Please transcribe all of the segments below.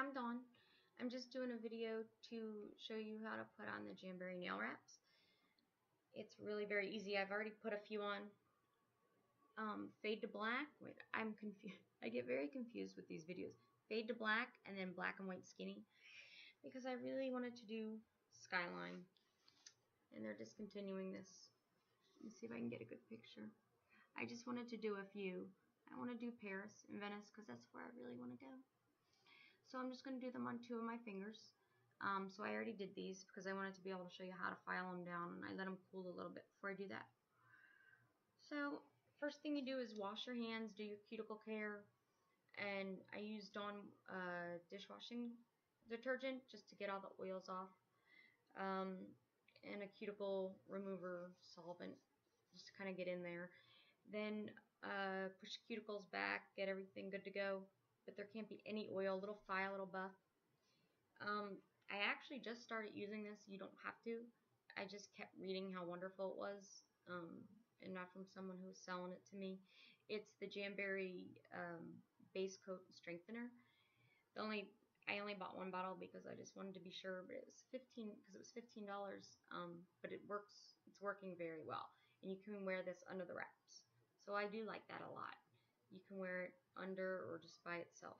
I'm Dawn. I'm just doing a video to show you how to put on the Jamberry nail wraps. It's really very easy. I've already put a few on. Fade to black. Wait, I'm confused. I get very confused with these videos. Fade to black and then black and white skinny because I really wanted to do Skyline and they're discontinuing this. Let me see if I can get a good picture. I just wanted to do a few. I want to do Paris and Venice because that's where I really want to go. So I'm just going to do them on 2 of my fingers. So I already did these because I wanted to be able to show you how to file them down, and I let them cool a little bit before I do that. So first thing you do is wash your hands, do your cuticle care, and I used Dawn dishwashing detergent just to get all the oils off, and a cuticle remover solvent just to kind of get in there. Then push the cuticles back, get everything good to go, but there can't be any oil, little file, little buff. I actually just started using this. You don't have to. I just kept reading how wonderful it was, and not from someone who was selling it to me. It's the Jamberry base coat and strengthener. I only bought 1 bottle because I just wanted to be sure, but it was $15. But it works. It's working very well, and you can wear this under the wraps. So I do like that a lot. You can wear it under or just by itself.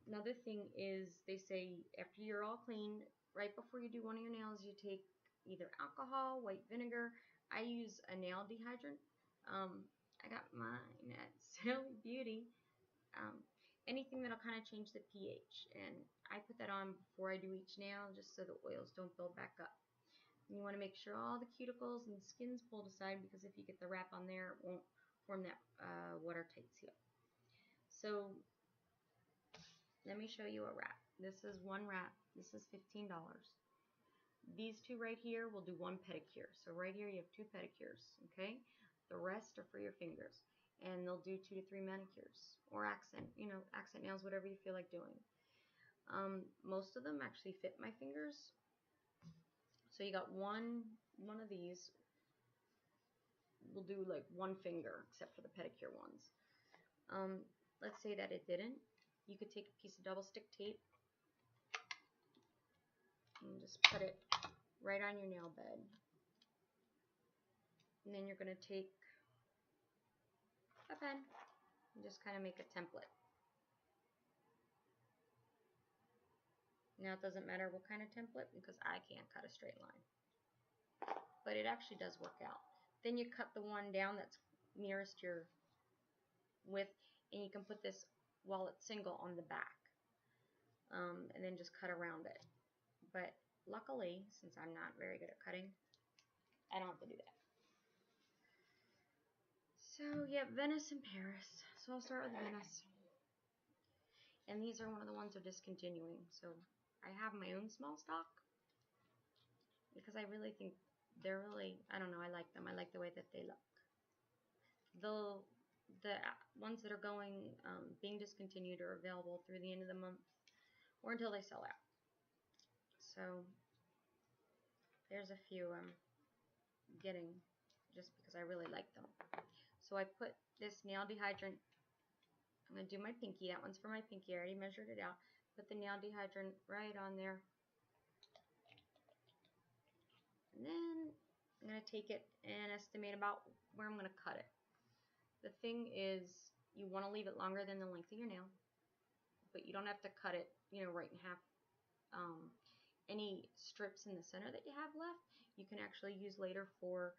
Another thing is they say after you're all clean, right before you do one of your nails, you take either alcohol, white vinegar. I use a nail dehydrant. I got mine at Silly Beauty. Anything that'll kind of change the pH, and I put that on before I do each nail just so the oils don't build back up. And you want to make sure all the cuticles and skin's pulled aside, because if you get the wrap on there, it won't form that watertight seal. So let me show you a wrap. This is 1 wrap. This is $15. These 2 right here will do 1 pedicure. So right here you have 2 pedicures, okay? The rest are for your fingers. And they'll do 2 to 3 manicures or accent nails, whatever you feel like doing. Most of them actually fit my fingers. So you got one of these will do like 1 finger, except for the pedicure ones. Let's say that it didn't. You could take a piece of double stick tape and just put it right on your nail bed. And then you're going to take a pen and just kind of make a template. Now it doesn't matter what kind of template because I can't cut a straight line. But it actually does work out. Then you cut the one down that's nearest your width, and you can put this while it's single on the back. And then just cut around it. But luckily, since I'm not very good at cutting, I don't have to do that. So yeah, Venice and Paris. So I'll start with Venice. And these are one of the ones they're discontinuing. So I have my own small stock because I really think they're really, I don't know, I like them. I like the way that they look. The ones that are going, being discontinued, are available through the end of the month or until they sell out. So there's a few I'm getting just because I really like them. So I put this nail dehydrant. I'm going to do my pinky. That one's for my pinky. I already measured it out. Put the nail dehydrant right on there. And then I'm going to take it and estimate about where I'm going to cut it. The thing is, you want to leave it longer than the length of your nail, but you don't have to cut it, right in half. Any strips in the center that you have left, you can actually use later for,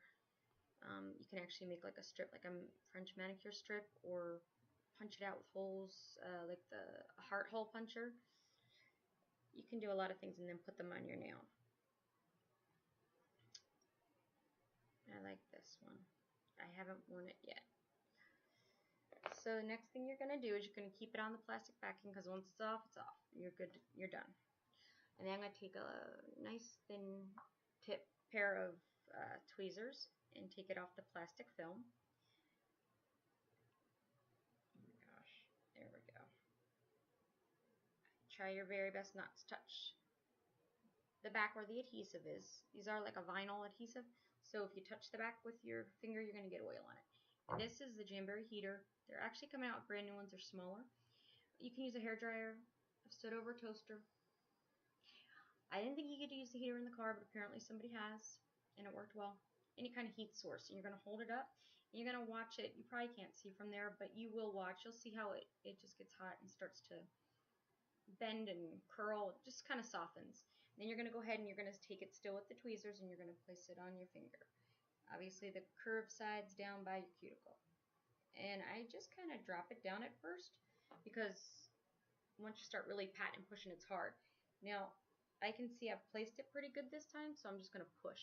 you can actually make like a strip, like a French manicure strip, or punch it out with holes, like the heart hole puncher. You can do a lot of things and then put them on your nail. I like this one. I haven't worn it yet. So the next thing you're going to do is you're going to keep it on the plastic backing, because once it's off, it's off. You're good. You're done. And then I'm going to take a nice thin tip pair of tweezers and take it off the plastic film. Oh my gosh. There we go. Try your very best not to touch the back where the adhesive is. These are like a vinyl adhesive, so if you touch the back with your finger, you're going to get oil on it. And this is the Jamberry heater. They're actually coming out with brand new ones. They're smaller. You can use a hairdryer. I've stood over a toaster. I didn't think you could use the heater in the car, but apparently somebody has, and it worked well. Any kind of heat source. And you're going to hold it up, and you're going to watch it. You probably can't see from there, but you will watch. You'll see how it just gets hot and starts to bend and curl. It just kind of softens. And then you're going to go ahead and you're going to take it still with the tweezers, and you're going to place it on your finger. Obviously, the curved side's down by your cuticle. And I just kind of drop it down at first, because once you start really patting and pushing, it's hard. Now, I can see I've placed it pretty good this time, so I'm just going to push.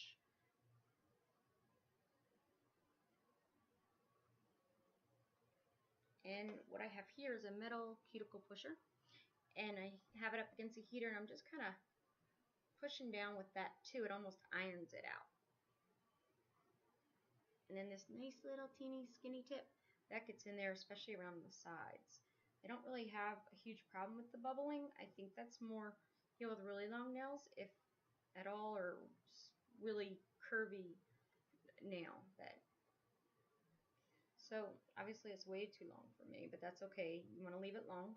And what I have here is a metal cuticle pusher, and I have it up against the heater, and I'm just kind of pushing down with that too. It almost irons it out. And then this nice little teeny skinny tip, that gets in there, especially around the sides. I don't really have a huge problem with the bubbling. I think that's more people with really long nails, if at all, or really curvy nail. So obviously it's way too long for me, but that's okay. You want to leave it long.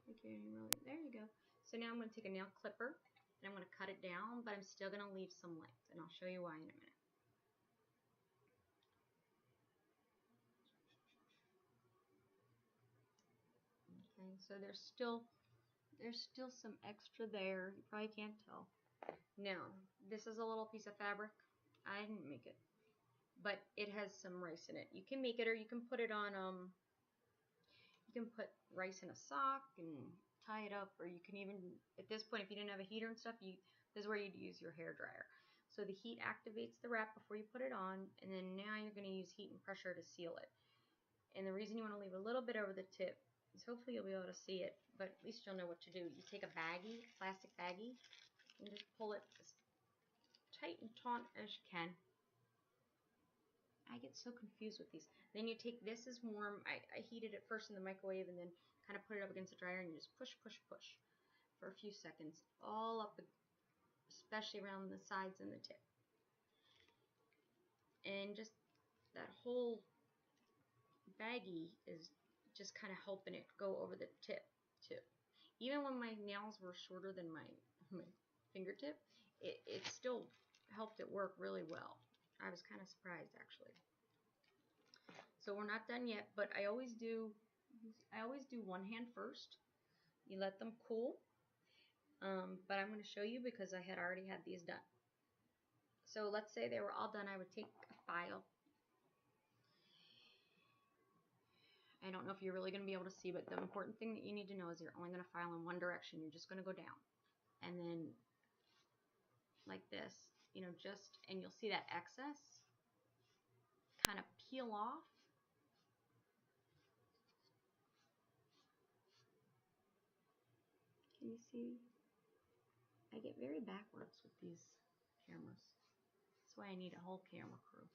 Okay, there you go. So now I'm going to take a nail clipper and I'm going to cut it down, but I'm still going to leave some length, and I'll show you why in a minute. Okay, so there's still some extra there. You probably can't tell. Now, this is a little piece of fabric. I didn't make it, but it has some rice in it. You can make it, or you can put it on, you can put rice in a sock and tie it up, or you can even, at this point, if you didn't have a heater and stuff, this is where you'd use your hair dryer. So the heat activates the wrap before you put it on, and then now you're going to use heat and pressure to seal it. And the reason you want to leave a little bit over the tip is hopefully you'll be able to see it, but at least you'll know what to do. You take a baggie, plastic baggie, and just pull it as tight and taut as you can. I get so confused with these. Then you take, this is warm. I heated it first in the microwave and then kind of put it up against the dryer, and you just push, push, push for a few seconds, all up, especially around the sides and the tip. And just that whole baggie is just kind of helping it go over the tip too. Even when my nails were shorter than my fingertip, it still helped it work really well. I was kind of surprised, actually. So we're not done yet, but I always do one hand first. You let them cool. But I'm going to show you because I had already had these done. So let's say they were all done. I would take a file. I don't know if you're really going to be able to see, but the important thing that you need to know is you're only going to file in one direction. You're just going to go down. And then like this, you know, and you'll see that excess kind of peel off. Can you see? I get very backwards with these cameras. That's why I need a whole camera crew.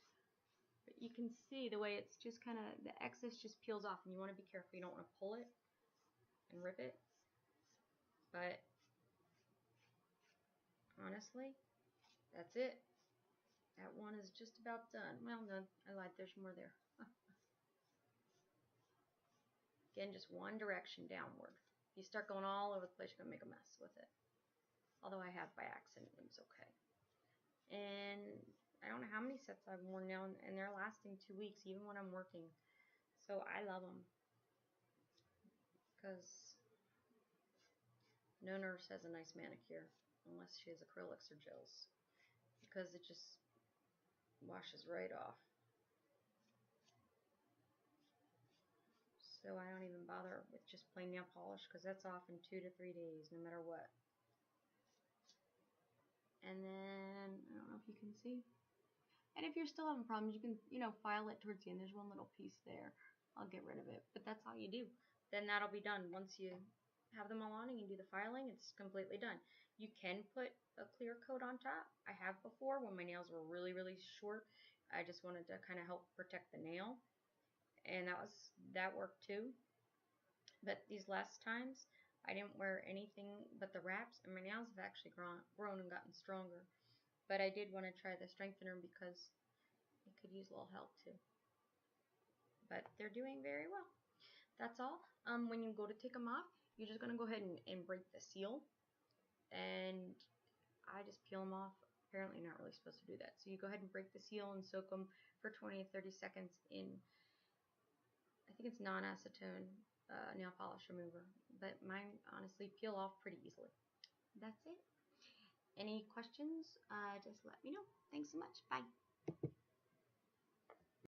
But you can see the way it's just kind of, the excess just peels off, and you want to be careful. You don't want to pull it and rip it. But honestly, that's it. That one is just about done. Well, no, I lied. There's more there. Again, just one direction downward. If you start going all over the place, you're going to make a mess with it. Although I have by accident, it was okay. And I don't know how many sets I've worn now, and they're lasting 2 weeks, even when I'm working. So I love them. Because no nurse has a nice manicure unless she has acrylics or gels. Because it just washes right off. So I don't even bother with just plain nail polish, because that's off in 2 to 3 days, no matter what. And then, I don't know if you can see. And if you're still having problems, you can, you know, file it towards the end. There's one little piece there. I'll get rid of it. But that's all you do. Then that'll be done. Once you have them all on and you do the filing, it's completely done. You can put a clear coat on top. I have before when my nails were really, really short. I just wanted to kind of help protect the nail. And that worked too. But these last times, I didn't wear anything but the wraps, and my nails have actually grown and gotten stronger. But I did want to try the strengthener because it could use a little help too. But they're doing very well. That's all. When you go to take them off, you're just going to go ahead and break the seal, and I just peel them off. Apparently not really supposed to do that. So you go ahead and break the seal and soak them for 20 to 30 seconds in, I think it's non-acetone nail polish remover, but mine honestly peel off pretty easily. That's it. Any questions, just let me know. Thanks so much. Bye.